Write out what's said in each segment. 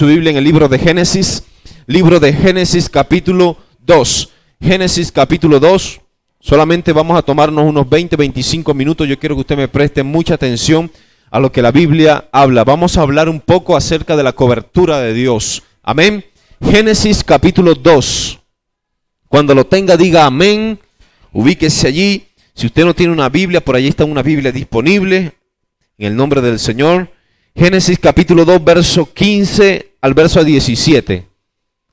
Su Biblia en el libro de Génesis capítulo 2. Génesis capítulo 2. Solamente vamos a tomarnos unos 20-25 minutos. Yo quiero que usted me preste mucha atención a lo que la Biblia habla. Vamos a hablar un poco acerca de la cobertura de Dios. Amén. Génesis capítulo 2. Cuando lo tenga, diga amén. Ubíquese allí. Si usted no tiene una Biblia, por allí está una Biblia disponible. En el nombre del Señor. Génesis capítulo 2, verso 15 al verso 17.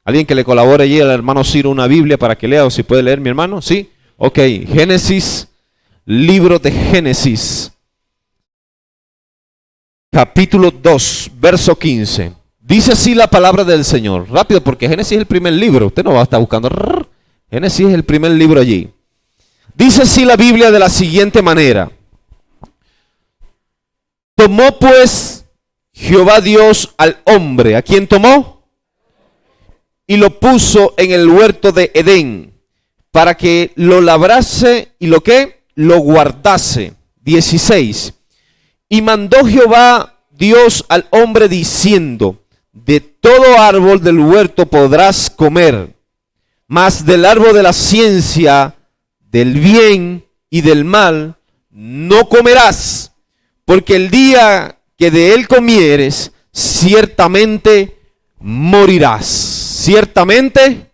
¿Alguien que le colabore allí al hermano Ciro una Biblia para que lea? ¿O si puede leer, mi hermano? ¿Sí? Ok. Génesis, libro de Génesis. Capítulo 2, verso 15. Dice así la palabra del Señor. Rápido, porque Génesis es el primer libro. Usted no va a estar buscando. Génesis es el primer libro allí. Dice así la Biblia de la siguiente manera. Tomó pues Jehová Dios al hombre. ¿A quién tomó? Y lo puso en el huerto de Edén, para que lo labrase y lo que lo guardase. 16. Y mandó Jehová Dios al hombre diciendo: de todo árbol del huerto podrás comer, mas del árbol de la ciencia del bien y del mal no comerás, porque el día que de él comieres, ciertamente morirás. Ciertamente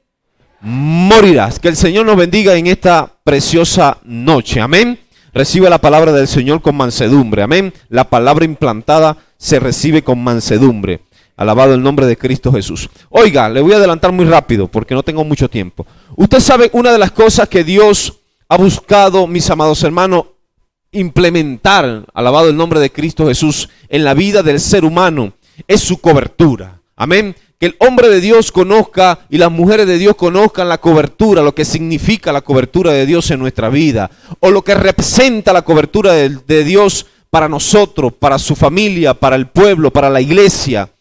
morirás. Que el Señor nos bendiga en esta preciosa noche. Amén. Recibe la palabra del Señor con mansedumbre. Amén. La palabra implantada se recibe con mansedumbre. Alabado el nombre de Cristo Jesús. Oiga, le voy a adelantar muy rápido porque no tengo mucho tiempo. Usted sabe, una de las cosas que Dios ha buscado, mis amados hermanos, implementar, alabado el nombre de Cristo Jesús, en la vida del ser humano, es su cobertura. Amén. Que el hombre de Dios conozca y las mujeres de Dios conozcan la cobertura, lo que significa la cobertura de Dios en nuestra vida, o lo que representa la cobertura de Dios para nosotros, para su familia, para el pueblo, para la iglesia.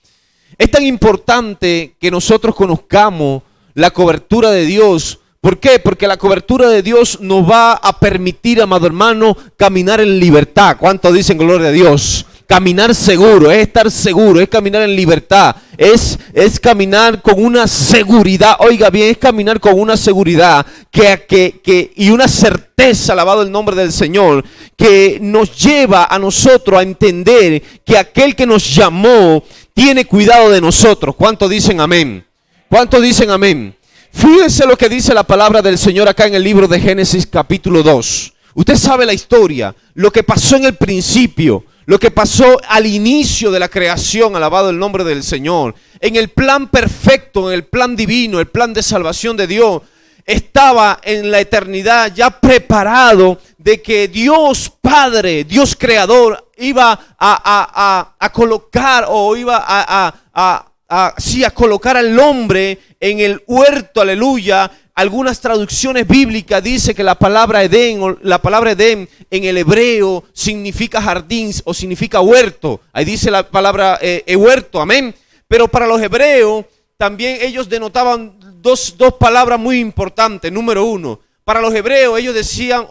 Es tan importante que nosotros conozcamos la cobertura de Dios. ¿Por qué? Porque la cobertura de Dios nos va a permitir, amado hermano, caminar en libertad. ¿Cuántos dicen gloria a Dios? Caminar seguro, es estar seguro, es caminar en libertad, es caminar con una seguridad. Oiga bien, es caminar con una seguridad y una certeza, alabado el nombre del Señor, que nos lleva a nosotros a entender que aquel que nos llamó tiene cuidado de nosotros. ¿Cuántos dicen amén? ¿Cuántos dicen amén? Fíjense lo que dice la palabra del Señor acá en el libro de Génesis capítulo 2. Usted sabe la historia, lo que pasó en el principio, lo que pasó al inicio de la creación, alabado el nombre del Señor. En el plan perfecto, en el plan divino, el plan de salvación de Dios, estaba en la eternidad ya preparado de que Dios Padre, Dios Creador, iba a colocar o iba a colocar al hombre en el huerto, aleluya. Algunas traducciones bíblicas dicen que la palabra Edén en el hebreo significa jardín o significa huerto. Ahí dice la palabra huerto, amén. Pero para los hebreos también ellos denotaban dos palabras muy importantes. Número uno, para los hebreos ellos decían,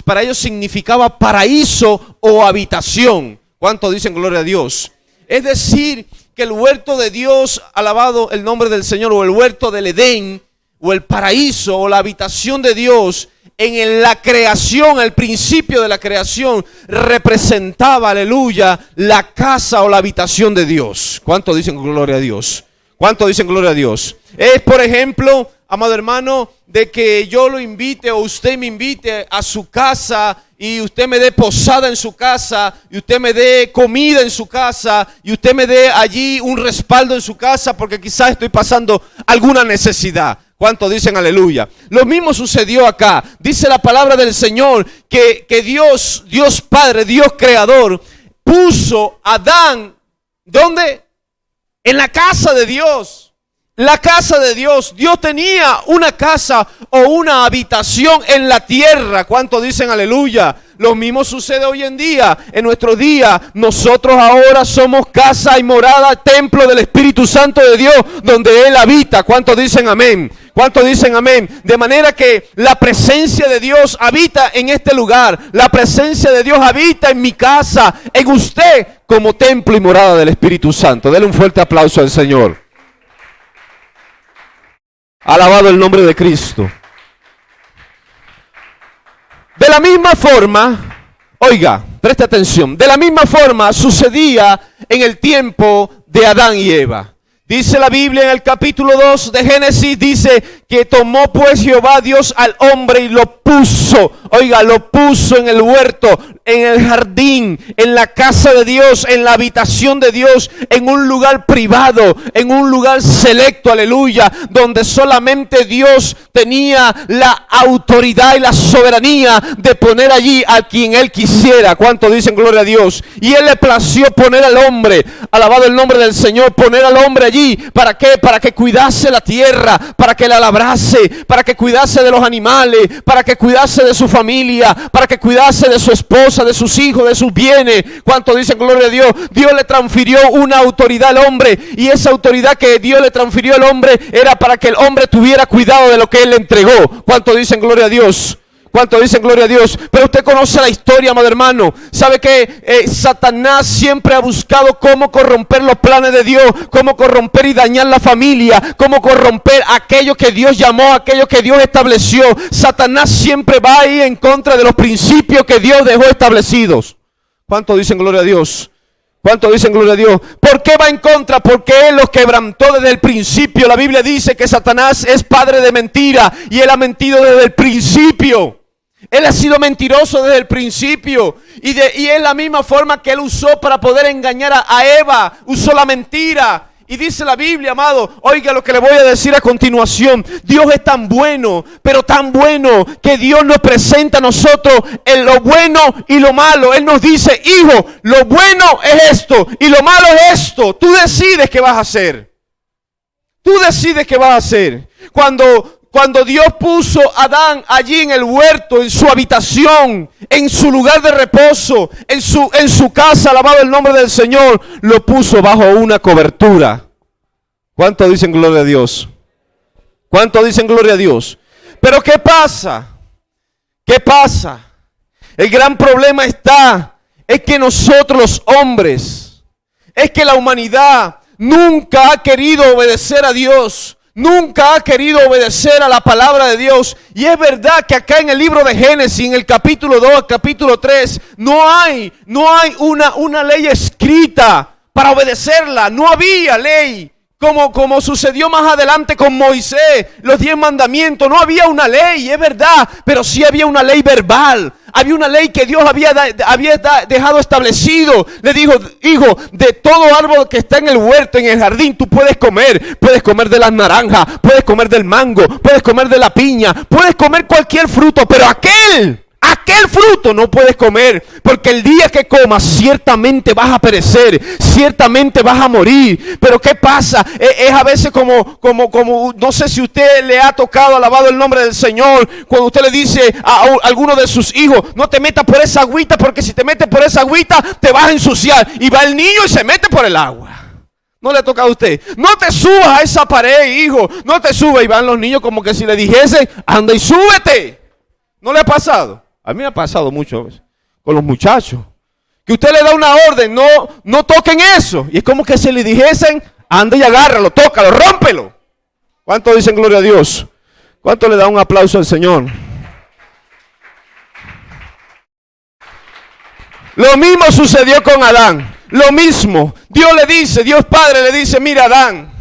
para ellos significaba paraíso o habitación. ¿Cuántos dicen gloria a Dios? Es decir, que el huerto de Dios, alabado el nombre del Señor, o el huerto del Edén, o el paraíso, o la habitación de Dios, en la creación, al principio de la creación, representaba, aleluya, la casa o la habitación de Dios. ¿Cuántos dicen gloria a Dios? ¿Cuántos dicen gloria a Dios? Es, por ejemplo, amado hermano, de que yo lo invite o usted me invite a su casa y usted me dé posada en su casa y usted me dé comida en su casa y usted me dé allí un respaldo en su casa porque quizás estoy pasando alguna necesidad. ¿Cuántos dicen aleluya? Lo mismo sucedió acá. Dice la palabra del Señor que Dios Padre, Dios Creador, puso a Adán, ¿dónde? En la casa de Dios. La casa de Dios. Dios tenía una casa o una habitación en la tierra. ¿Cuántos dicen aleluya? Lo mismo sucede hoy en día. En nuestro día, nosotros ahora somos casa y morada, templo del Espíritu Santo de Dios, donde Él habita. ¿Cuántos dicen amén? ¿Cuántos dicen amén? De manera que la presencia de Dios habita en este lugar. La presencia de Dios habita en mi casa, en usted. como templo y morada del Espíritu Santo. Dele un fuerte aplauso al Señor. Alabado el nombre de Cristo. De la misma forma, oiga, preste atención, de la misma forma sucedía en el tiempo de Adán y Eva. Dice la Biblia en el capítulo 2 de Génesis, dice que tomó pues Jehová Dios al hombre y lo puso, oiga, lo puso en el huerto, en el jardín, en la casa de Dios, en la habitación de Dios, en un lugar privado, en un lugar selecto, aleluya, donde solamente Dios tenía la autoridad y la soberanía de poner allí a quien Él quisiera. ¿Cuánto dicen gloria a Dios? Y Él le plació poner al hombre, alabado el nombre del Señor, poner al hombre allí. ¿Para qué? Para que cuidase la tierra, para que la labrase, para que cuidase de los animales, para que cuidase de su familia, para que cuidase de su esposa, de sus hijos, de sus bienes. ¿Cuánto dicen gloria a Dios? Dios le transfirió una autoridad al hombre, y esa autoridad que Dios le transfirió al hombre era para que el hombre tuviera cuidado de lo que Él le entregó. ¿Cuánto dicen gloria a Dios? ¿Cuánto dicen gloria a Dios? Pero usted conoce la historia, amado hermano. Sabe que Satanás siempre ha buscado cómo corromper los planes de Dios, cómo corromper y dañar la familia, cómo corromper aquello que Dios llamó, aquello que Dios estableció. Satanás siempre va ahí en contra de los principios que Dios dejó establecidos. ¿Cuánto dicen gloria a Dios? ¿Cuánto dicen gloria a Dios? ¿Por qué va en contra? Porque Él los quebrantó desde el principio. La Biblia dice que Satanás es padre de mentira y Él ha mentido desde el principio. Él ha sido mentiroso desde el principio. Y es la misma forma que Él usó para poder engañar a Eva. Usó la mentira. Y dice la Biblia, amado, oiga lo que le voy a decir a continuación. Dios es tan bueno, pero tan bueno, que Dios nos presenta a nosotros en lo bueno y lo malo. Él nos dice, hijo, lo bueno es esto y lo malo es esto. Tú decides qué vas a hacer. Tú decides qué vas a hacer. Cuando Dios puso a Adán allí en el huerto, en su habitación, en su lugar de reposo, en su casa, alabado el nombre del Señor, lo puso bajo una cobertura. ¿Cuánto dicen gloria a Dios? ¿Cuánto dicen gloria a Dios? Pero ¿qué pasa? ¿Qué pasa? El gran problema es que nosotros los hombres, es que la humanidad nunca ha querido obedecer a Dios. Nunca ha querido obedecer a la palabra de Dios. Y es verdad que acá en el libro de Génesis, en el capítulo 2, capítulo 3, no hay una ley escrita para obedecerla. No había ley. Como sucedió más adelante con Moisés, los 10 mandamientos. No había una ley, es verdad, pero sí había una ley verbal. Había una ley que Dios había dejado establecido. Le dijo, hijo, de todo árbol que está en el huerto, en el jardín, tú puedes comer. Puedes comer de las naranjas, puedes comer del mango, puedes comer de la piña, puedes comer cualquier fruto, pero aquel fruto no puedes comer, porque el día que comas ciertamente vas a perecer, ciertamente vas a morir. Pero ¿qué pasa? Es a veces como no sé si usted le ha tocado, alabado el nombre del Señor, cuando usted le dice a alguno de sus hijos, no te metas por esa agüita, porque si te metes por esa agüita te vas a ensuciar. Y va el niño y se mete por el agua. ¿No le toca a usted? No te subas a esa pared, hijo, no te subas. Y van los niños como que si le dijesen, anda y súbete. ¿No le ha pasado? A mí me ha pasado mucho con los muchachos, que usted le da una orden, no toquen eso. Y es como que si le dijesen, anda y agárralo, tócalo, rómpelo. ¿Cuánto dicen gloria a Dios? ¿Cuánto le da un aplauso al Señor? Lo mismo sucedió con Adán. Lo mismo. Dios Padre le dice, mira Adán,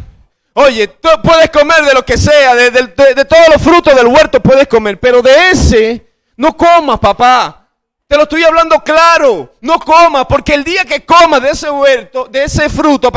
oye, tú puedes comer de lo que sea, de todos los frutos del huerto puedes comer, pero de ese no comas, papá. Te lo estoy hablando claro. No comas, porque el día que comas de ese huerto, de ese fruto,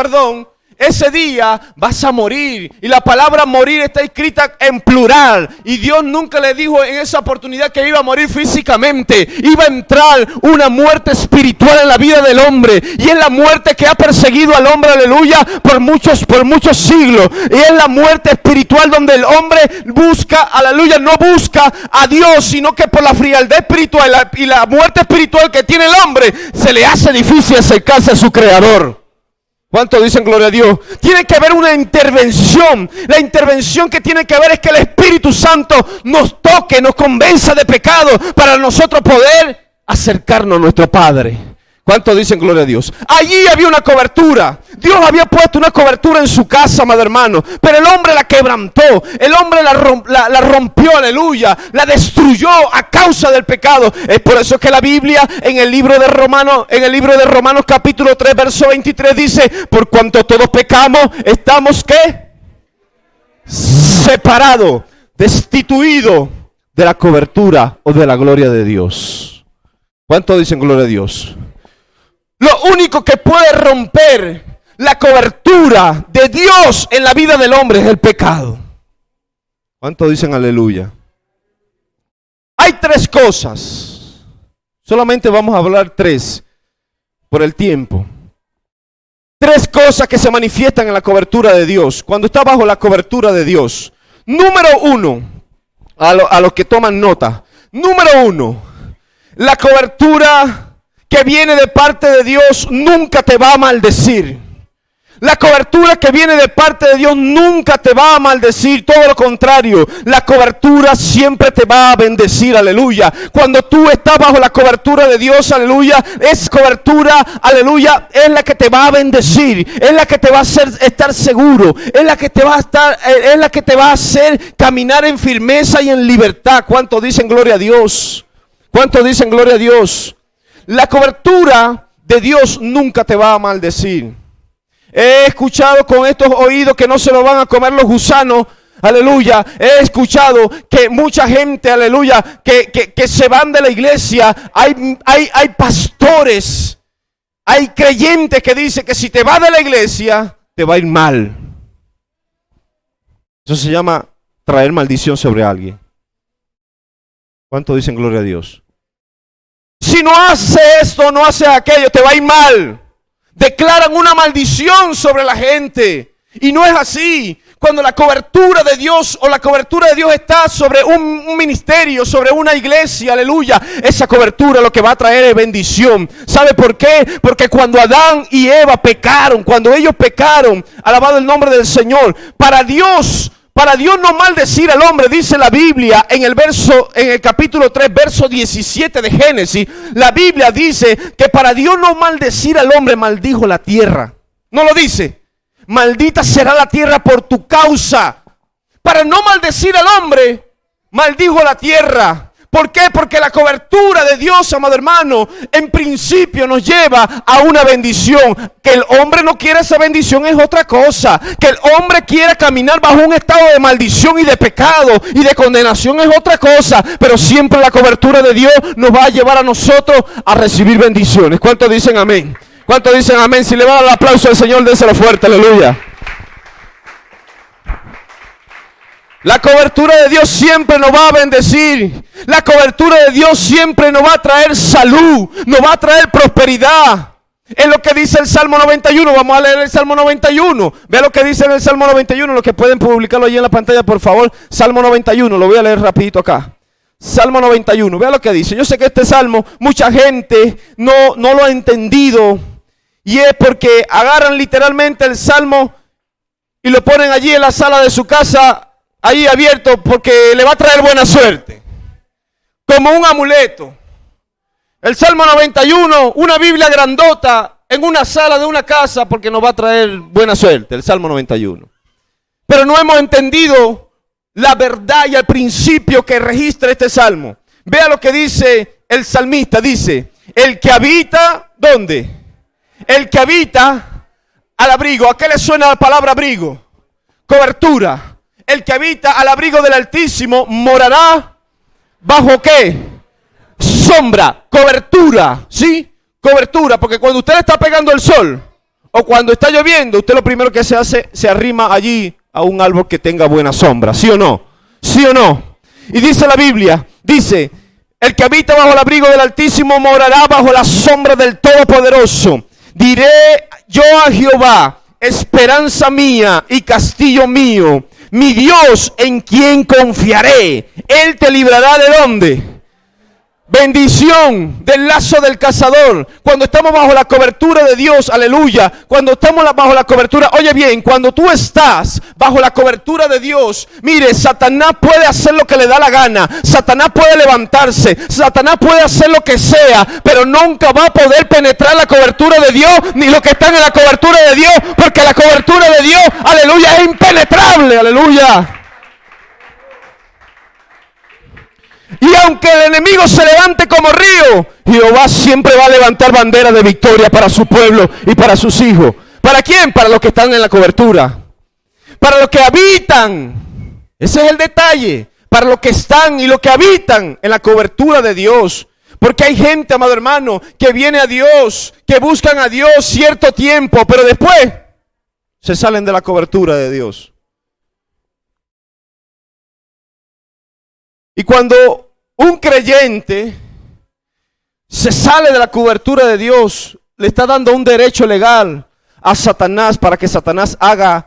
ese día vas a morir. Y la palabra morir está escrita en plural. Y Dios nunca le dijo en esa oportunidad que iba a morir físicamente. Iba a entrar una muerte espiritual en la vida del hombre. Y es la muerte que ha perseguido al hombre, aleluya, por muchos siglos. Y es la muerte espiritual donde el hombre busca, aleluya, no busca a Dios, sino que por la frialdad espiritual y la muerte espiritual que tiene el hombre, se le hace difícil acercarse a su Creador. ¿Cuánto dicen gloria a Dios? Tiene que haber una intervención. La intervención que tiene que haber es que el Espíritu Santo nos toque, nos convenza de pecado para nosotros poder acercarnos a nuestro Padre. ¿Cuántos dicen gloria a Dios? Allí había una cobertura. Dios había puesto una cobertura en su casa, amado hermano. Pero el hombre la quebrantó. El hombre la rompió, aleluya. La destruyó a causa del pecado. Es por eso que la Biblia en el libro de Romanos capítulo 3, verso 23 dice: por cuanto todos pecamos, estamos ¿qué? Separados, destituidos de la cobertura o de la gloria de Dios. ¿Cuántos dicen gloria a Dios? Lo único que puede romper la cobertura de Dios en la vida del hombre es el pecado. ¿Cuántos dicen aleluya? Hay tres cosas. Solamente vamos a hablar tres por el tiempo. Tres cosas que se manifiestan en la cobertura de Dios. Cuando está bajo la cobertura de Dios. Número uno, a los que toman nota. Número uno, la cobertura que viene de parte de Dios nunca te va a maldecir. La cobertura que viene de parte de Dios nunca te va a maldecir, todo lo contrario. La cobertura siempre te va a bendecir, aleluya. Cuando tú estás bajo la cobertura de Dios, aleluya, es cobertura, aleluya, es la que te va a bendecir, es la que te va a hacer estar seguro, es la que te va a hacer caminar en firmeza y en libertad. ¿Cuántos dicen gloria a Dios? ¿Cuántos dicen gloria a Dios? La cobertura de Dios nunca te va a maldecir. He escuchado con estos oídos que no se lo van a comer los gusanos. Aleluya. He escuchado que mucha gente, aleluya, que se van de la iglesia. Hay pastores, hay creyentes que dicen que si te vas de la iglesia, te va a ir mal. Eso se llama traer maldición sobre alguien. ¿Cuántos dicen gloria a Dios? Si no hace esto, no hace aquello, te va a ir mal. Declaran una maldición sobre la gente. Y no es así. Cuando la cobertura de Dios o la cobertura de Dios está sobre un ministerio, sobre una iglesia, aleluya, esa cobertura lo que va a traer es bendición. ¿Sabe por qué? Porque cuando Adán y Eva pecaron, cuando ellos pecaron, alabado el nombre del Señor, para Dios no maldecir al hombre, dice la Biblia en el capítulo 3, verso 17 de Génesis, la Biblia dice que para Dios no maldecir al hombre, maldijo la tierra. ¿No lo dice? Maldita será la tierra por tu causa. Para no maldecir al hombre, maldijo la tierra. ¿Por qué? Porque la cobertura de Dios, amado hermano, en principio nos lleva a una bendición. Que el hombre no quiera esa bendición es otra cosa. Que el hombre quiera caminar bajo un estado de maldición y de pecado y de condenación es otra cosa. Pero siempre la cobertura de Dios nos va a llevar a nosotros a recibir bendiciones. ¿Cuántos dicen amén? ¿Cuántos dicen amén? Si le va a dar el aplauso al Señor, déselo fuerte, aleluya. La cobertura de Dios siempre nos va a bendecir. La cobertura de Dios siempre nos va a traer salud, nos va a traer prosperidad. Es lo que dice el Salmo 91. Vamos a leer el Salmo 91. Vea lo que dice en el Salmo 91. Los que pueden publicarlo allí en la pantalla, por favor. Salmo 91. Lo voy a leer rapidito acá. Salmo 91. Vea lo que dice. Yo sé que este salmo mucha gente no lo ha entendido. Y es porque agarran literalmente el salmo y lo ponen allí en la sala de su casa, ahí abierto, porque le va a traer buena suerte. Como un amuleto. El Salmo 91, una Biblia grandota en una sala de una casa, porque nos va a traer buena suerte, el Salmo 91. Pero no hemos entendido la verdad y el principio que registra este salmo. Vea lo que dice el salmista, dice, el que habita, ¿dónde? El que habita al abrigo. ¿A qué le suena la palabra abrigo? Cobertura. El que habita al abrigo del Altísimo morará bajo ¿qué? Sombra, cobertura, ¿sí? Cobertura, porque cuando usted le está pegando el sol o cuando está lloviendo, usted lo primero que se hace, se arrima allí a un árbol que tenga buena sombra, ¿sí o no? ¿Sí o no? Y dice la Biblia, dice, el que habita bajo el abrigo del Altísimo morará bajo la sombra del Todopoderoso. Diré yo a Jehová, esperanza mía y castillo mío, mi Dios en quien confiaré. Él te librará ¿de dónde? bendición del lazo del cazador. Cuando estamos bajo la cobertura de Dios, aleluya. Cuando estamos bajo la cobertura, oye bien, cuando tú estás bajo la cobertura de Dios, mire, Satanás puede hacer lo que le da la gana. Satanás puede levantarse. Satanás puede hacer lo que sea, pero nunca va a poder penetrar la cobertura de Dios, ni los que están en la cobertura de Dios, porque la cobertura de Dios, aleluya, es impenetrable, aleluya. Y aunque el enemigo se levante como río, Jehová siempre va a levantar bandera de victoria para su pueblo y para sus hijos. ¿Para quién? Para los que están en la cobertura. Para los que habitan. Ese es el detalle. Para los que están y los que habitan en la cobertura de Dios. Porque hay gente, amado hermano, que viene a Dios, que buscan a Dios cierto tiempo, pero después se salen de la cobertura de Dios. Y cuando un creyente se sale de la cobertura de Dios, le está dando un derecho legal a Satanás para que Satanás haga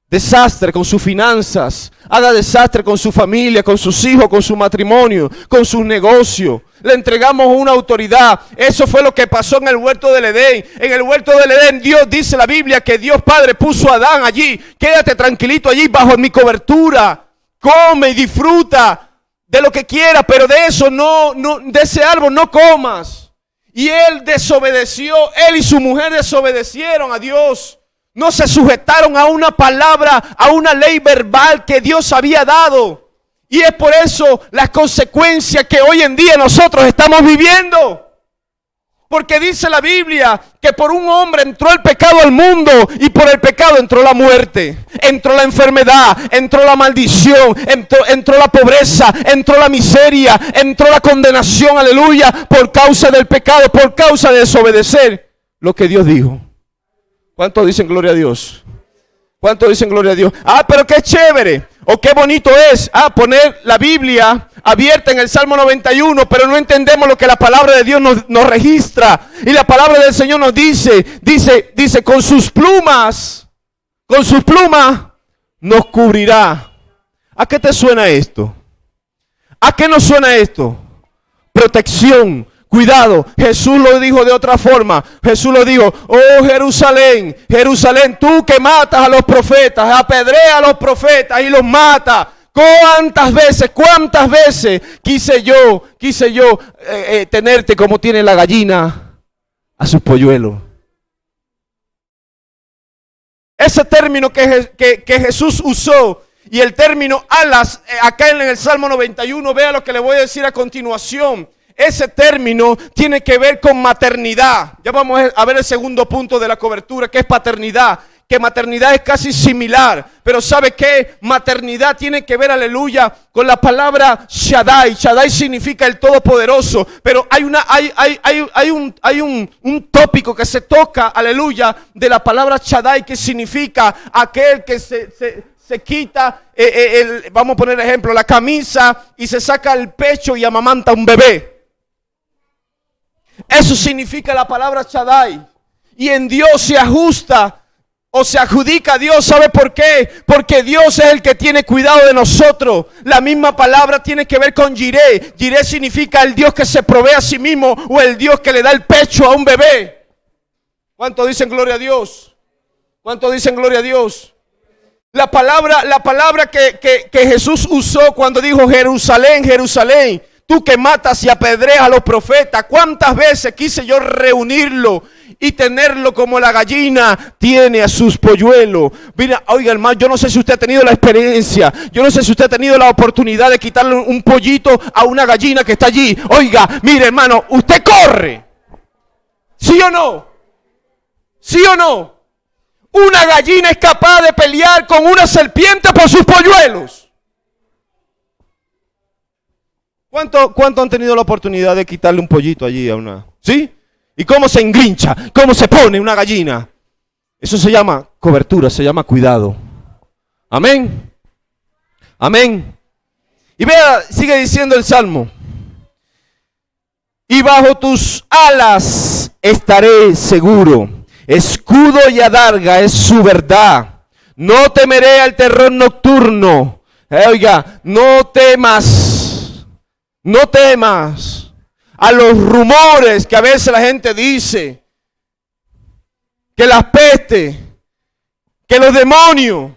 desastre con sus finanzas, haga desastre con su familia, con sus hijos, con su matrimonio, con sus negocios. Le entregamos una autoridad. Eso fue lo que pasó en el huerto del Edén. En el huerto del Edén, Dios dice la Biblia que Dios Padre puso a Adán allí. Quédate tranquilito allí bajo mi cobertura. Come y disfruta de lo que quiera, pero de eso de ese árbol no comas. Y él desobedeció, él y su mujer desobedecieron a Dios. No se sujetaron a una palabra, a una ley verbal que Dios había dado. Y es por eso las consecuencias que hoy en día nosotros estamos viviendo. Porque dice la Biblia que por un hombre entró el pecado al mundo y por el pecado entró la muerte, entró la enfermedad, entró la maldición, entró la pobreza, entró la miseria, entró la condenación, aleluya, por causa del pecado, por causa de desobedecer lo que Dios dijo. ¿Cuántos dicen gloria a Dios? ¿Cuántos dicen gloria a Dios? Ah, pero qué chévere o qué bonito es poner la Biblia abierta en el Salmo 91, pero no entendemos lo que la palabra de Dios nos registra. Y la palabra del Señor nos dice, con sus plumas nos cubrirá. ¿A qué te suena esto? ¿A qué nos suena esto? Protección. Cuidado, Jesús lo dijo de otra forma. Jesús lo dijo: oh Jerusalén, Jerusalén, tú que matas a los profetas, apedrea a los profetas y los mata. ¿Cuántas veces quise yo tenerte como tiene la gallina a sus polluelos? Ese término que Jesús usó y el término alas, acá en el Salmo 91, vea lo que le voy a decir a continuación. Ese término tiene que ver con maternidad. Ya vamos a ver el segundo punto de la cobertura, que es paternidad. Que maternidad es casi similar. Pero ¿sabe qué? Maternidad tiene que ver, aleluya, con la palabra Shaddai. Shaddai significa el Todopoderoso. Pero hay un tópico que se toca, aleluya, de la palabra Shaddai, que significa aquel que se quita, vamos a poner ejemplo, la camisa y se saca el pecho y amamanta a un bebé. Eso significa la palabra Shaddai. Y en Dios se ajusta o se adjudica a Dios. ¿Sabe por qué? Porque Dios es el que tiene cuidado de nosotros. La misma palabra tiene que ver con Jireh. Jireh significa el Dios que se provee a sí mismo, o el Dios que le da el pecho a un bebé. ¿Cuántos dicen gloria a Dios? ¿Cuántos dicen gloria a Dios? La palabra que Jesús usó cuando dijo: Jerusalén, Jerusalén, tú que matas y apedreas a los profetas. ¿Cuántas veces quise yo reunirlo y tenerlo como la gallina tiene a sus polluelos? Mira, oiga hermano, yo no sé si usted ha tenido la experiencia, yo no sé si usted ha tenido la oportunidad de quitarle un pollito a una gallina que está allí. Oiga, mire hermano, usted corre. ¿Sí o no? ¿Sí o no? Una gallina es capaz de pelear con una serpiente por sus polluelos. ¿Cuánto han tenido la oportunidad de quitarle un pollito allí a una? ¿Sí? ¿Y cómo se engrincha? ¿Cómo se pone una gallina? Eso se llama cobertura, se llama cuidado. Amén. Amén. Y vea, sigue diciendo el Salmo: y bajo tus alas estaré seguro. Escudo y adarga es su verdad. No temeré al terror nocturno. Oiga, no temas. No temas. a los rumores que a veces la gente dice, que las pestes, que los demonios.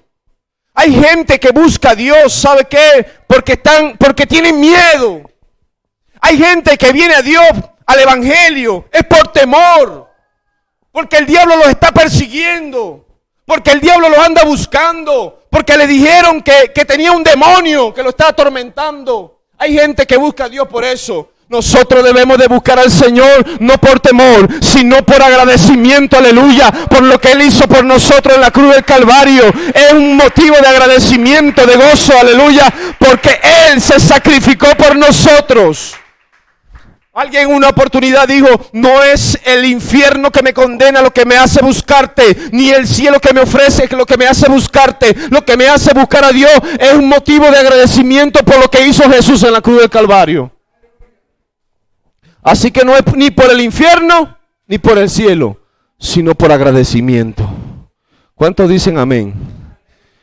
Hay gente que busca a Dios, ¿sabe qué? Porque tienen miedo. Hay gente que viene a Dios, al evangelio, es por temor. Porque el diablo los está persiguiendo. Porque el diablo los anda buscando. Porque le dijeron que tenía un demonio que lo está atormentando. Hay gente que busca a Dios por eso. Nosotros debemos de buscar al Señor no por temor, sino por agradecimiento, aleluya, por lo que Él hizo por nosotros en la cruz del Calvario. Es un motivo de agradecimiento, de gozo, aleluya, porque Él se sacrificó por nosotros. Alguien en una oportunidad dijo, no es el infierno que me condena lo que me hace buscarte, ni el cielo que me ofrece lo que me hace buscarte. Lo que me hace buscar a Dios es un motivo de agradecimiento por lo que hizo Jesús en la cruz del Calvario. Así que no es ni por el infierno, ni por el cielo, sino por agradecimiento. ¿Cuántos dicen amén?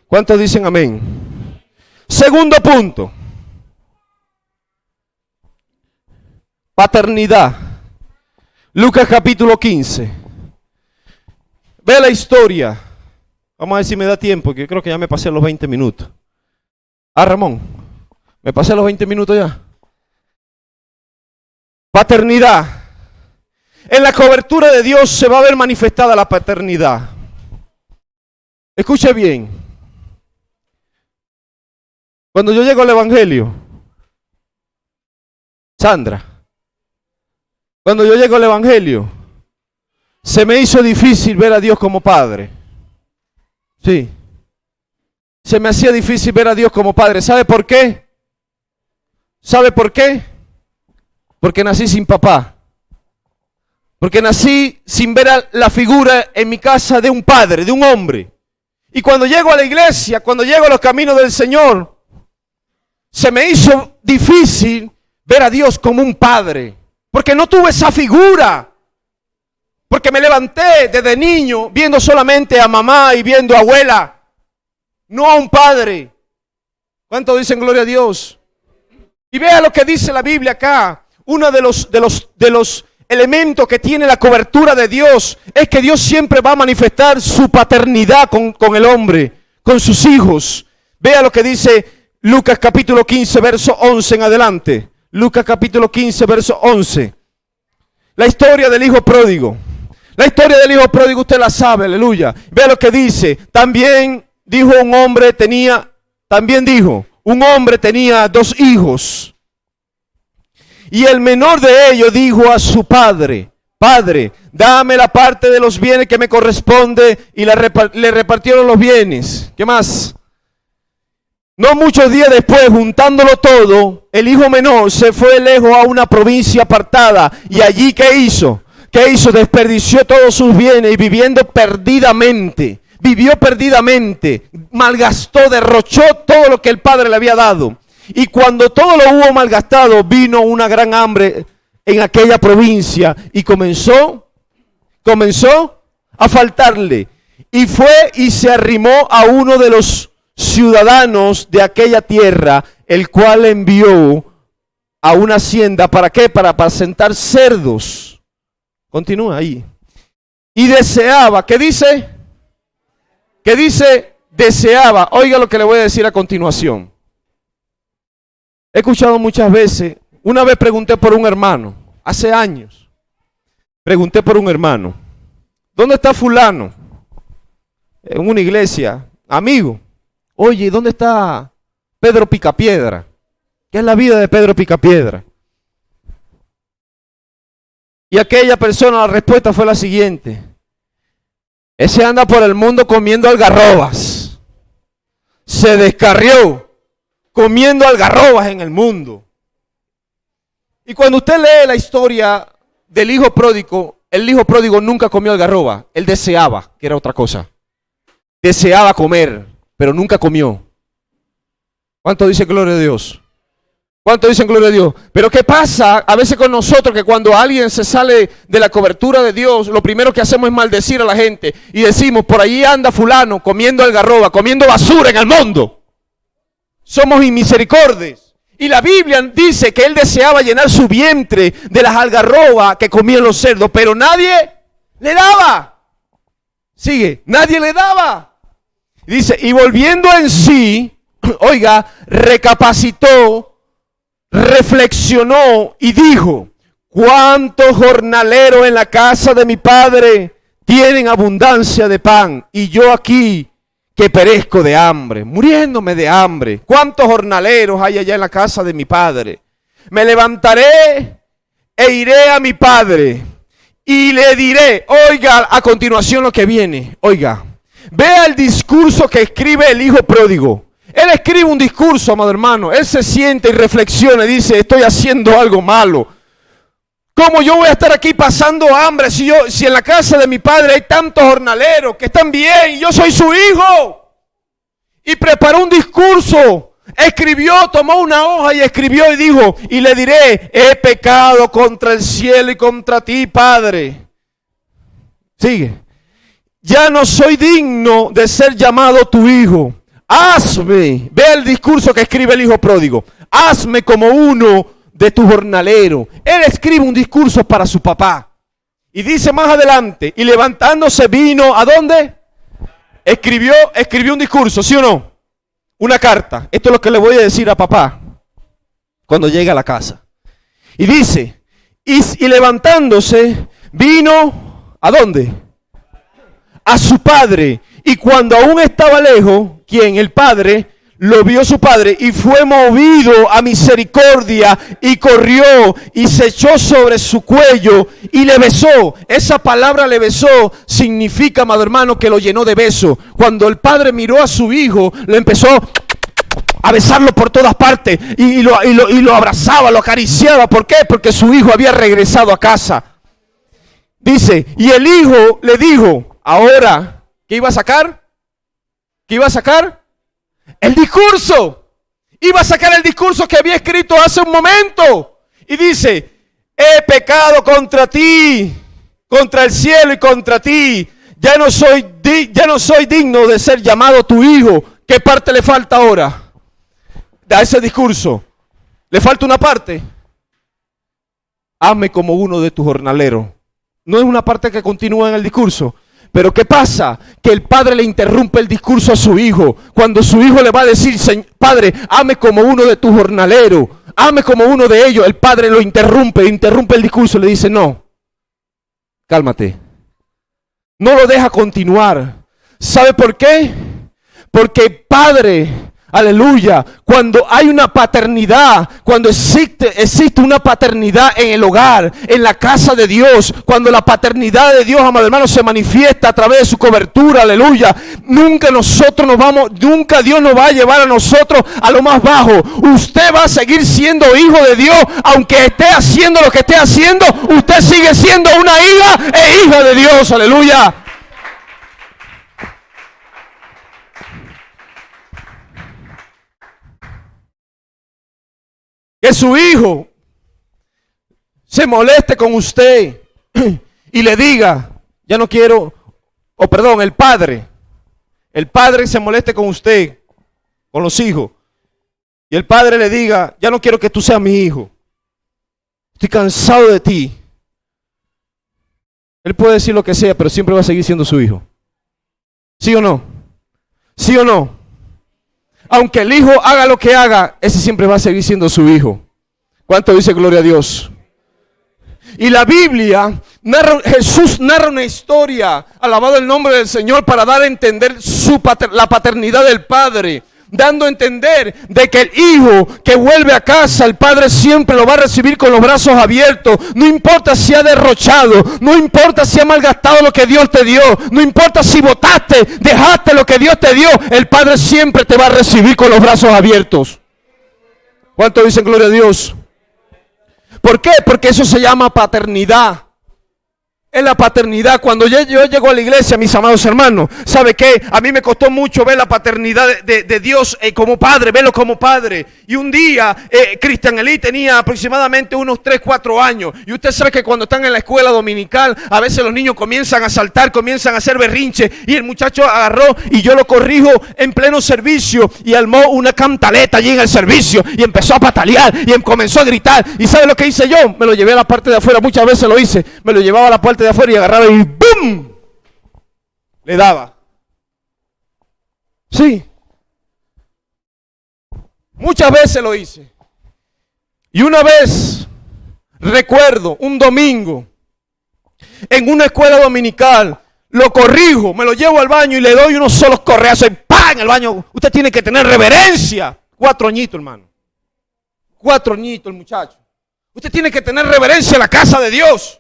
¿Cuántos dicen amén? Segundo punto. Paternidad. Lucas capítulo 15. Ve la historia. Vamos a ver si me da tiempo, que yo creo que ya me pasé los 20 minutos. Ramón, ¿me pasé los 20 minutos ya? Paternidad. En la cobertura de Dios se va a ver manifestada la paternidad. Escuche bien. Cuando yo llego al evangelio, Sandra, cuando yo llego al evangelio, se me hizo difícil ver a Dios como padre. Sí. Se me hacía difícil ver a Dios como padre. ¿Sabe por qué? ¿Sabe por qué? Porque nací sin papá. Porque nací sin ver a la figura en mi casa de un padre, de un hombre. Y cuando llego a la iglesia, cuando llego a los caminos del Señor, se me hizo difícil ver a Dios como un padre. Porque no tuve esa figura. Porque me levanté desde niño viendo solamente a mamá y viendo a abuela. No a un padre. ¿Cuántos dicen gloria a Dios? Y vea lo que dice la Biblia acá. Uno de los elementos que tiene la cobertura de Dios es que Dios siempre va a manifestar su paternidad con el hombre, con sus hijos. Vea lo que dice Lucas capítulo 15, verso 11 en adelante. Lucas capítulo 15, verso 11. La historia del hijo pródigo. La historia del hijo pródigo usted la sabe, aleluya. Vea lo que dice. Un hombre tenía 2 hijos. Y el menor de ellos dijo a su padre, Padre, dame la parte de los bienes que me corresponde, y le repartieron los bienes. ¿Qué más? No muchos días después, juntándolo todo, el hijo menor se fue lejos a una provincia apartada. Y allí, ¿qué hizo? Desperdició todos sus bienes y vivió perdidamente, malgastó, derrochó todo lo que el padre le había dado. Y cuando todo lo hubo malgastado, vino una gran hambre en aquella provincia y comenzó a faltarle. Y fue y se arrimó a uno de los ciudadanos de aquella tierra, el cual envió a una hacienda. ¿Para qué? Para apacentar cerdos. Continúa ahí. Y deseaba, ¿qué dice? ¿Qué dice? Deseaba. Oiga lo que le voy a decir a continuación. He escuchado muchas veces, una vez pregunté por un hermano, hace años, pregunté por un hermano, ¿dónde está fulano? En una iglesia, amigo. Oye, ¿dónde está Pedro Picapiedra? ¿Qué es la vida de Pedro Picapiedra? Y aquella persona, la respuesta fue la siguiente: ese anda por el mundo comiendo algarrobas, se descarrió comiendo algarrobas en el mundo. Y cuando usted lee la historia del hijo pródigo, el hijo pródigo nunca comió algarroba, él deseaba, que era otra cosa. Deseaba comer, pero nunca comió. ¿Cuánto dice gloria a Dios? ¿Cuánto dicen gloria a Dios? Pero ¿qué pasa a veces con nosotros? Que cuando alguien se sale de la cobertura de Dios, lo primero que hacemos es maldecir a la gente. Y decimos, por allí anda fulano comiendo algarroba, comiendo basura en el mundo. Somos inmisericordios Y la Biblia dice que él deseaba llenar su vientre de las algarrobas que comían los cerdos, pero nadie le daba. Sigue, nadie le daba. Dice, y volviendo en sí, oiga, recapacitó, reflexionó y dijo: ¿cuántos jornaleros en la casa de mi padre tienen abundancia de pan? Y yo aquí que perezco de hambre, muriéndome de hambre. ¿Cuántos jornaleros hay allá en la casa de mi padre? Me levantaré e iré a mi padre y le diré. Oiga a continuación lo que viene. Oiga, vea el discurso que escribe el hijo pródigo. Él escribe un discurso, amado hermano. Él se siente y reflexiona y dice: estoy haciendo algo malo. ¿Cómo yo voy a estar aquí pasando hambre si en la casa de mi padre hay tantos jornaleros que están bien y yo soy su hijo? Y preparó un discurso, escribió, tomó una hoja y escribió y dijo: y le diré, he pecado contra el cielo y contra ti, Padre. Sigue. Ya no soy digno de ser llamado tu hijo. Hazme, ve el discurso que escribe el hijo pródigo. Hazme como uno de tu jornalero. Él escribe un discurso para su papá. Y dice más adelante, y levantándose vino, ¿a dónde? Escribió un discurso, ¿sí o no? Una carta. Esto es lo que le voy a decir a papá cuando llegue a la casa. Y dice, y levantándose vino, ¿a dónde? A su padre. Y cuando aún estaba lejos, ¿quién? El padre. Lo vio su padre y fue movido a misericordia y corrió y se echó sobre su cuello y le besó. Esa palabra le besó significa, amado hermano, que lo llenó de besos. Cuando el padre miró a su hijo, le empezó a besarlo por todas partes y lo abrazaba, lo acariciaba. ¿Por qué? Porque su hijo había regresado a casa. Dice, y el hijo le dijo, ahora, ¿qué iba a sacar? ¿Qué iba a sacar? El discurso. Iba a sacar el discurso que había escrito hace un momento. Y dice, he pecado contra ti, contra el cielo y contra ti. Ya no soy digno de ser llamado tu hijo. ¿Qué parte le falta ahora a ese discurso? ¿Le falta una parte? Hazme como uno de tus jornaleros. No es una parte que continúa en el discurso. Pero ¿qué pasa? Que el padre le interrumpe el discurso a su hijo. Cuando su hijo le va a decir, padre, hazme como uno de tus jornaleros, hazme como uno de ellos, el padre lo interrumpe el discurso y le dice, no, cálmate. No lo deja continuar. ¿Sabe por qué? Porque padre, aleluya, cuando hay una paternidad, cuando existe una paternidad en el hogar, en la casa de Dios, cuando la paternidad de Dios, amado hermano, se manifiesta a través de su cobertura, aleluya, nunca Dios nos va a llevar a nosotros a lo más bajo. Usted va a seguir siendo hijo de Dios, aunque esté haciendo lo que esté haciendo, usted sigue siendo una hija e hija de Dios, aleluya. Que su hijo se moleste con usted y le diga, ya no quiero, el padre se moleste con usted, con los hijos, y el padre le diga, ya no quiero que tú seas mi hijo, estoy cansado de ti. Él puede decir lo que sea, pero siempre va a seguir siendo su hijo. ¿Sí o no? ¿Sí o no? Aunque el hijo haga lo que haga, ese siempre va a seguir siendo su hijo. ¿Cuánto dice gloria a Dios? Y la Biblia, Jesús narra una historia, alabado el nombre del Señor, para dar a entender la paternidad del Padre. Dando a entender de que el hijo que vuelve a casa, el padre siempre lo va a recibir con los brazos abiertos. No importa si ha derrochado, no importa si ha malgastado lo que Dios te dio, no importa si botaste, dejaste lo que Dios te dio, el padre siempre te va a recibir con los brazos abiertos. ¿Cuánto dicen gloria a Dios? ¿Por qué? Porque eso se llama paternidad. Es la paternidad. Cuando yo llego a la iglesia, mis amados hermanos, ¿sabe qué? A mí me costó mucho ver la paternidad de Dios como padre, verlo como padre. Y un día, Cristian Elí tenía aproximadamente unos 3, 4 años. Y usted sabe que cuando están en la escuela dominical, a veces los niños comienzan a saltar, comienzan a hacer berrinche. Y el muchacho agarró y yo lo corrijo en pleno servicio. Y armó una cantaleta allí en el servicio. Y empezó a patalear y comenzó a gritar. ¿Y sabe lo que hice yo? Me lo llevé a la parte de afuera. Muchas veces lo hice. Me lo llevaba a la parte de afuera y agarraba y ¡bum! Le daba. Sí. Muchas veces lo hice. Y una vez, recuerdo, un domingo, en una escuela dominical, lo corrijo, me lo llevo al baño y le doy unos solos correazos y ¡pam! En el baño. Usted tiene que tener reverencia. 4 añitos, hermano. 4 añitos el muchacho. Usted tiene que tener reverencia a la casa de Dios.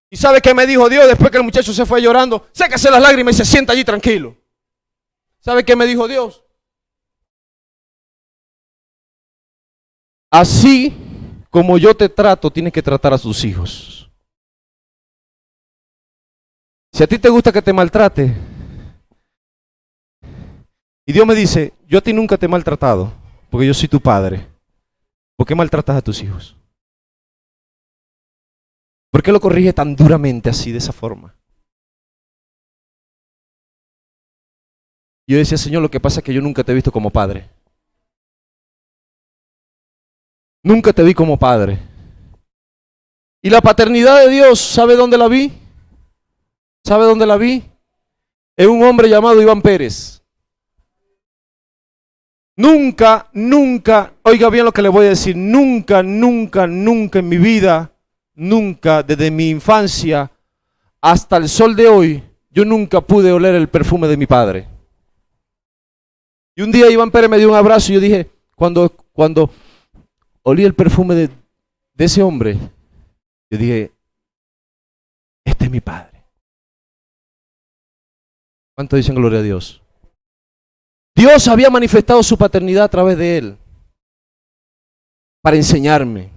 ¿Y sabe qué me dijo Dios después que el muchacho se fue llorando? Séquese las lágrimas y se sienta allí tranquilo. ¿Sabe qué me dijo Dios? Así como yo te trato, tienes que tratar a tus hijos. Si a ti te gusta que te maltrate, y Dios me dice, yo a ti nunca te he maltratado, porque yo soy tu padre, ¿por qué maltratas a tus hijos? ¿Por qué lo corrige tan duramente así, de esa forma? Yo decía, Señor, lo que pasa es que yo nunca te he visto como padre. Nunca te vi como padre. Y la paternidad de Dios, ¿sabe dónde la vi? ¿Sabe dónde la vi? En un hombre llamado Iván Pérez. Nunca, oiga bien lo que le voy a decir, nunca en mi vida, nunca, desde mi infancia hasta el sol de hoy, yo nunca pude oler el perfume de mi padre. Y un día Iván Pérez me dio un abrazo y yo dije, cuando olí el perfume de ese hombre, yo dije, este es mi padre. ¿Cuánto dicen gloria a Dios? Dios había manifestado su paternidad a través de él para enseñarme.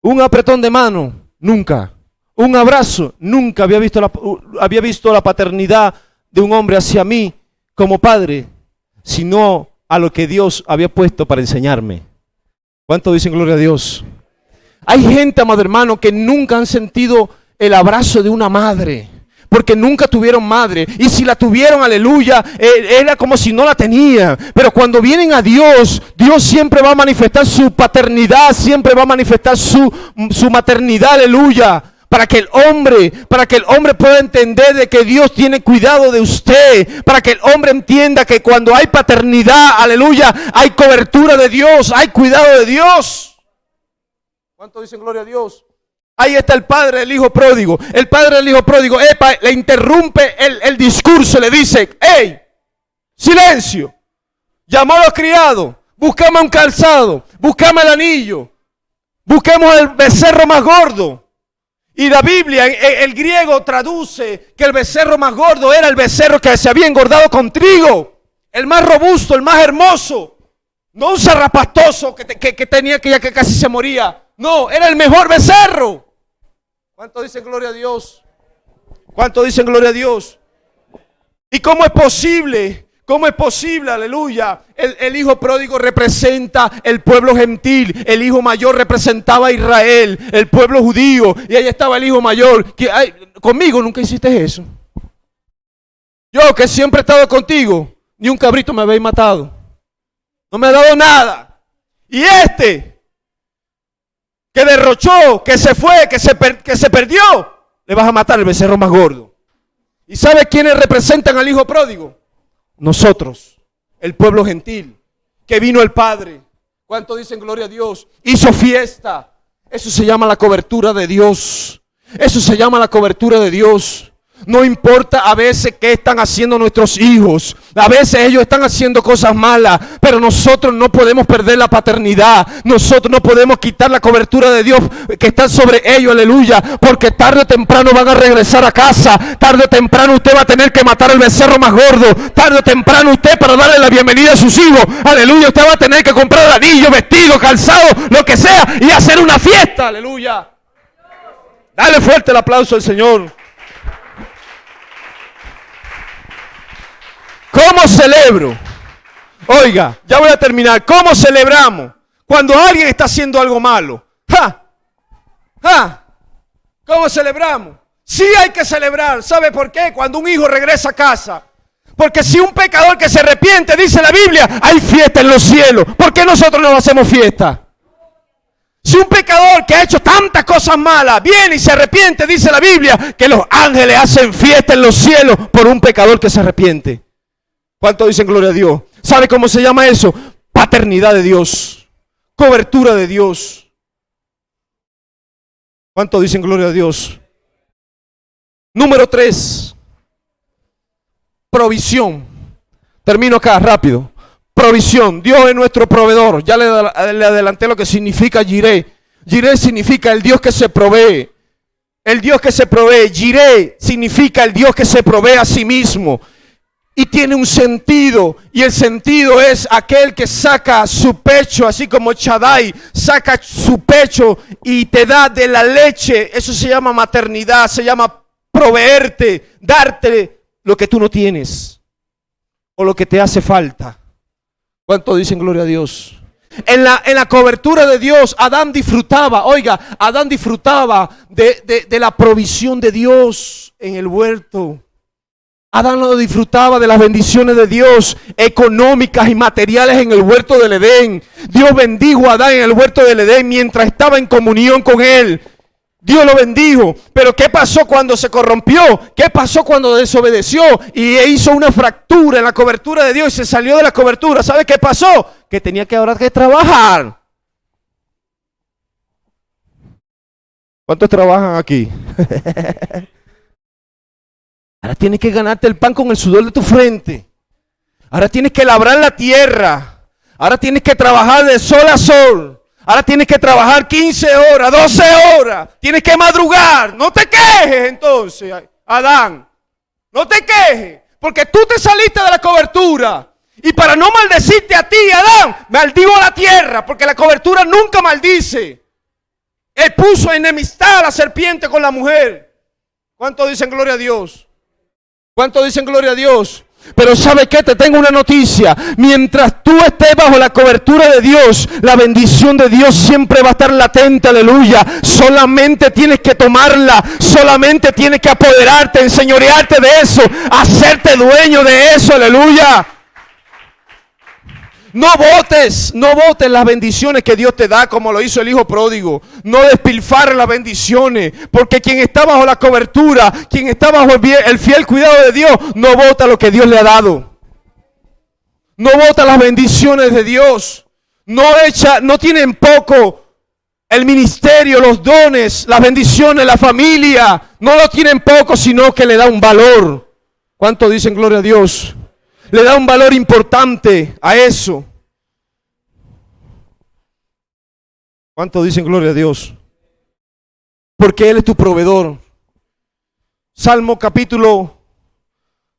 Un apretón de mano, nunca. Un abrazo, nunca había visto la paternidad de un hombre hacia mí como padre, sino a lo que Dios había puesto para enseñarme. ¿Cuánto dicen gloria a Dios? Hay gente, amado hermano, que nunca han sentido el abrazo de una madre, porque nunca tuvieron madre, y si la tuvieron, aleluya, era como si no la tenía. Pero cuando vienen a Dios, Dios siempre va a manifestar su paternidad, siempre va a manifestar su maternidad, aleluya, para que el hombre pueda entender de que Dios tiene cuidado de usted, para que el hombre entienda que cuando hay paternidad, aleluya, hay cobertura de Dios, hay cuidado de Dios. ¿Cuánto dicen gloria a Dios? Ahí está el padre del hijo pródigo. El padre del hijo pródigo, le interrumpe el discurso, le dice, ¡hey! ¡Silencio! Llamó a los criados, buscamos un calzado, buscamos el anillo, busquemos el becerro más gordo. Y la Biblia, el griego traduce que el becerro más gordo era el becerro que se había engordado con trigo. El más robusto, el más hermoso. No un zarrapastoso que tenía que ya que casi se moría. No, era el mejor becerro. ¿Cuánto dicen gloria a Dios? ¿Cuánto dicen gloria a Dios? ¿Y cómo es posible? ¿Cómo es posible? Aleluya. El hijo pródigo representa el pueblo gentil. El hijo mayor representaba a Israel, el pueblo judío. Y ahí estaba el hijo mayor. Conmigo nunca hiciste eso. Yo que siempre he estado contigo, ni un cabrito me habéis matado. No me ha dado nada. Y que derrochó, que se fue, que se perdió, le vas a matar el becerro más gordo. ¿Y sabe quiénes representan al hijo pródigo? Nosotros, el pueblo gentil, que vino el Padre. ¿Cuánto dicen gloria a Dios? Hizo fiesta. Eso se llama la cobertura de Dios. Eso se llama la cobertura de Dios. No importa a veces qué están haciendo nuestros hijos. A veces ellos están haciendo cosas malas, pero nosotros no podemos perder la paternidad. Nosotros no podemos quitar la cobertura de Dios que está sobre ellos, aleluya. Porque tarde o temprano van a regresar a casa. Tarde o temprano usted va a tener que matar el becerro más gordo. Tarde o temprano usted, para darle la bienvenida a sus hijos, aleluya, usted va a tener que comprar anillo, vestido, calzado, lo que sea, y hacer una fiesta, aleluya. Dale fuerte el aplauso al Señor. ¿Cómo celebro? Oiga, ya voy a terminar. ¿Cómo celebramos cuando alguien está haciendo algo malo? ¡Ja! ¡Ja! ¿Cómo celebramos? Sí hay que celebrar. ¿Sabe por qué? Cuando un hijo regresa a casa. Porque si un pecador que se arrepiente, dice la Biblia, hay fiesta en los cielos. ¿Por qué nosotros no hacemos fiesta? Si un pecador que ha hecho tantas cosas malas viene y se arrepiente, dice la Biblia, que los ángeles hacen fiesta en los cielos por un pecador que se arrepiente. ¿Cuánto dicen gloria a Dios? ¿Sabe cómo se llama eso? Paternidad de Dios. Cobertura de Dios. ¿Cuánto dicen gloria a Dios? Número 3. Provisión. Termino acá, rápido. Provisión. Dios es nuestro proveedor. Ya le adelanté lo que significa Jireh. Jireh significa el Dios que se provee. El Dios que se provee. Jireh significa el Dios que se provee a sí mismo. Y tiene un sentido. Y el sentido es aquel que saca su pecho, así como Shaddai saca su pecho y te da de la leche. Eso se llama maternidad. Se llama proveerte, darte lo que tú no tienes o lo que te hace falta. ¿Cuánto dicen gloria a Dios? En la cobertura de Dios, Adán disfrutaba, Adán disfrutaba de la provisión de Dios en el huerto. Adán lo disfrutaba de las bendiciones de Dios económicas y materiales en el huerto del Edén. Dios bendijo a Adán en el huerto del Edén mientras estaba en comunión con él. Dios lo bendijo, pero ¿qué pasó cuando se corrompió? ¿Qué pasó cuando desobedeció y hizo una fractura en la cobertura de Dios y se salió de la cobertura? ¿Sabe qué pasó? Que tenía que ahora que trabajar. ¿Cuántos trabajan aquí? Ahora tienes que ganarte el pan con el sudor de tu frente. Ahora tienes que labrar la tierra. Ahora tienes que trabajar de sol a sol. Ahora tienes que trabajar 15 horas, 12 horas. Tienes que madrugar. No te quejes entonces, Adán. No te quejes. Porque tú te saliste de la cobertura. Y para no maldecirte a ti, Adán, maldigo a la tierra. Porque la cobertura nunca maldice. Él puso enemistad a la serpiente con la mujer. ¿Cuánto dicen gloria a Dios? ¿Cuánto dicen gloria a Dios? Pero ¿sabe qué? Te tengo una noticia. Mientras tú estés bajo la cobertura de Dios, la bendición de Dios siempre va a estar latente, aleluya. Solamente tienes que tomarla. Solamente tienes que apoderarte, enseñorearte de eso, hacerte dueño de eso, aleluya. No botes las bendiciones que Dios te da como lo hizo el hijo pródigo. No despilfarres las bendiciones, porque quien está bajo la cobertura, quien está bajo el fiel cuidado de Dios, no bota lo que Dios le ha dado. No bota las bendiciones de Dios. No tienen poco el ministerio, los dones, las bendiciones, la familia. No lo tienen poco, sino que le da un valor. ¿Cuánto dicen gloria a Dios? Le da un valor importante a eso. ¿Cuánto dicen gloria a Dios? Porque Él es tu proveedor. Salmo capítulo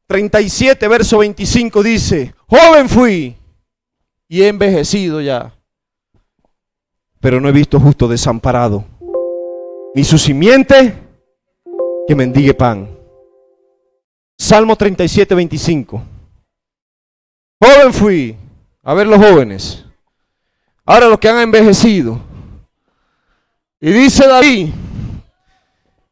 37, verso 25 dice: joven fui y he envejecido ya, pero no he visto justo desamparado, ni su simiente que mendigue pan. Salmo 37, 25. Joven fui. A ver los jóvenes. Ahora los que han envejecido. Y dice David: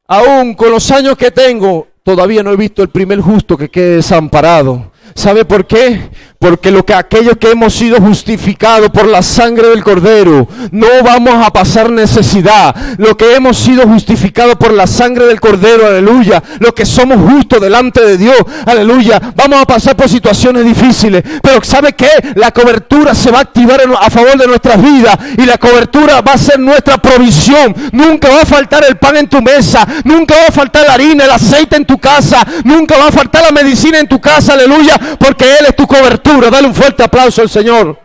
aún con los años que tengo, todavía no he visto el primer justo que quede desamparado. ¿Sabe por qué? Porque aquellos que hemos sido justificados por la sangre del Cordero, no vamos a pasar necesidad. Lo que hemos sido justificados por la sangre del Cordero, aleluya. Los que somos justos delante de Dios, aleluya. Vamos a pasar por situaciones difíciles. Pero ¿sabe qué? La cobertura se va a activar a favor de nuestras vidas. Y la cobertura va a ser nuestra provisión. Nunca va a faltar el pan en tu mesa. Nunca va a faltar la harina, el aceite en tu casa. Nunca va a faltar la medicina en tu casa, aleluya. Porque Él es tu cobertura. Dale un fuerte aplauso al Señor.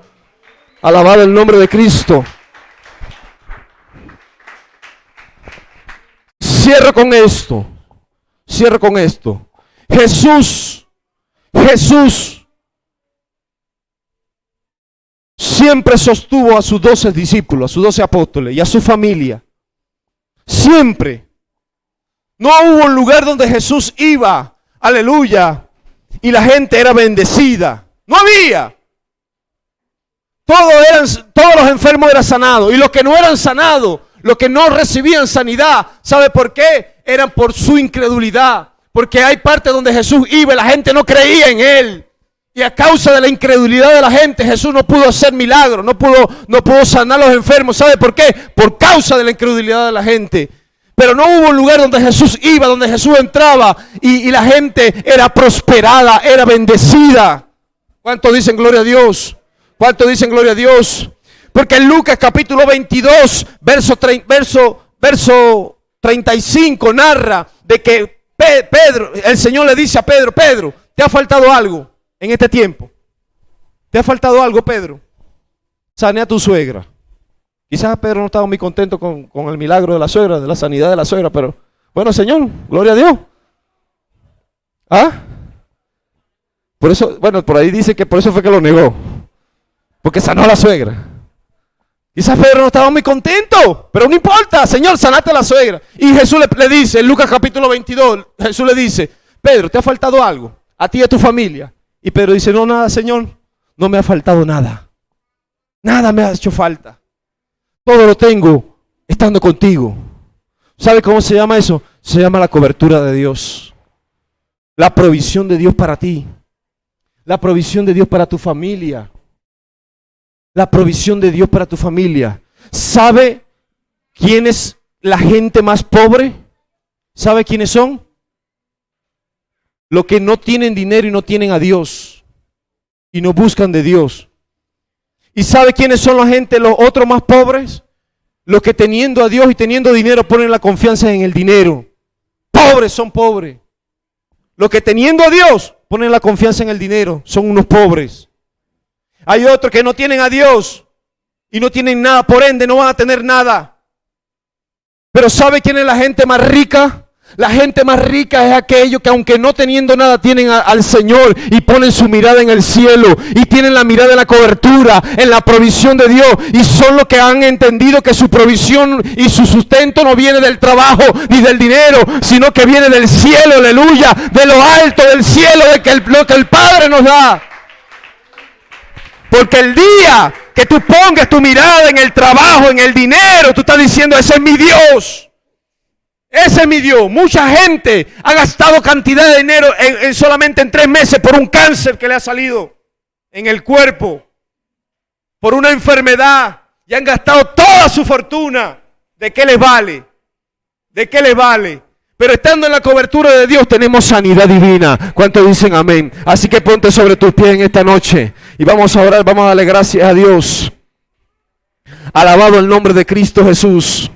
Alabado el nombre de Cristo. Cierro con esto. Jesús siempre sostuvo a sus 12 discípulos, a sus 12 apóstoles y a su familia. Siempre. No hubo un lugar donde Jesús iba, aleluya, y la gente era bendecida. No había. Todos los enfermos eran sanados. Y los que no eran sanados, los que no recibían sanidad, ¿sabe por qué? Eran por su incredulidad. Porque hay partes donde Jesús iba y la gente no creía en Él. Y a causa de la incredulidad de la gente, Jesús no pudo hacer milagros, no pudo sanar a los enfermos. ¿Sabe por qué? Por causa de la incredulidad de la gente. Pero no hubo un lugar donde Jesús iba, donde Jesús entraba y la gente era prosperada, era bendecida. ¿Cuántos dicen gloria a Dios? ¿Cuántos dicen gloria a Dios? Porque en Lucas capítulo 22, verso 35 narra de que Pedro, el Señor le dice a Pedro, Pedro, ¿te ha faltado algo en este tiempo? ¿Te ha faltado algo, Pedro? Sané a tu suegra. Quizás Pedro no estaba muy contento con el milagro de la suegra, de la sanidad de la suegra, pero bueno, Señor, gloria a Dios. ¿Ah? Por eso, bueno, por ahí dice que por eso fue que lo negó, porque sanó a la suegra. Quizás Pedro no estaba muy contento, pero no importa, Señor, sanate a la suegra. Y Jesús le dice, en Lucas capítulo 22, Jesús le dice, Pedro, ¿te ha faltado algo? A ti y a tu familia. Y Pedro dice, no, nada, Señor, no me ha faltado nada. Nada me ha hecho falta. Todo lo tengo estando contigo. ¿Sabe cómo se llama eso? Se llama la cobertura de Dios. La provisión de Dios para ti. La provisión de Dios para tu familia. La provisión de Dios para tu familia. ¿Sabe quién es la gente más pobre? ¿Sabe quiénes son? Los que no tienen dinero y no tienen a Dios. Y no buscan de Dios. ¿Y sabe quiénes son la gente, los otros más pobres? Los que teniendo a Dios y teniendo dinero ponen la confianza en el dinero. Pobres son pobres. Los que teniendo a Dios ponen la confianza en el dinero son unos pobres. Hay otros que no tienen a Dios y no tienen nada, por ende no van a tener nada. Pero ¿sabe quién es la gente más rica? La gente más rica es aquellos que aunque no teniendo nada tienen al Señor y ponen su mirada en el cielo y tienen la mirada en la cobertura, en la provisión de Dios, y son los que han entendido que su provisión y su sustento no viene del trabajo ni del dinero, sino que viene del cielo, aleluya, de lo alto del cielo, de lo que el Padre nos da. Porque el día que tú pongas tu mirada en el trabajo, en el dinero, tú estás diciendo, ese es mi Dios. Ese es mi Dios. Mucha gente ha gastado cantidad de dinero solamente en 3 meses por un cáncer que le ha salido en el cuerpo, por una enfermedad, y han gastado toda su fortuna. ¿De qué les vale? ¿De qué les vale? Pero estando en la cobertura de Dios tenemos sanidad divina. ¿Cuántos dicen amén? Así que ponte sobre tus pies en esta noche y vamos a orar, vamos a darle gracias a Dios. Alabado el nombre de Cristo Jesús.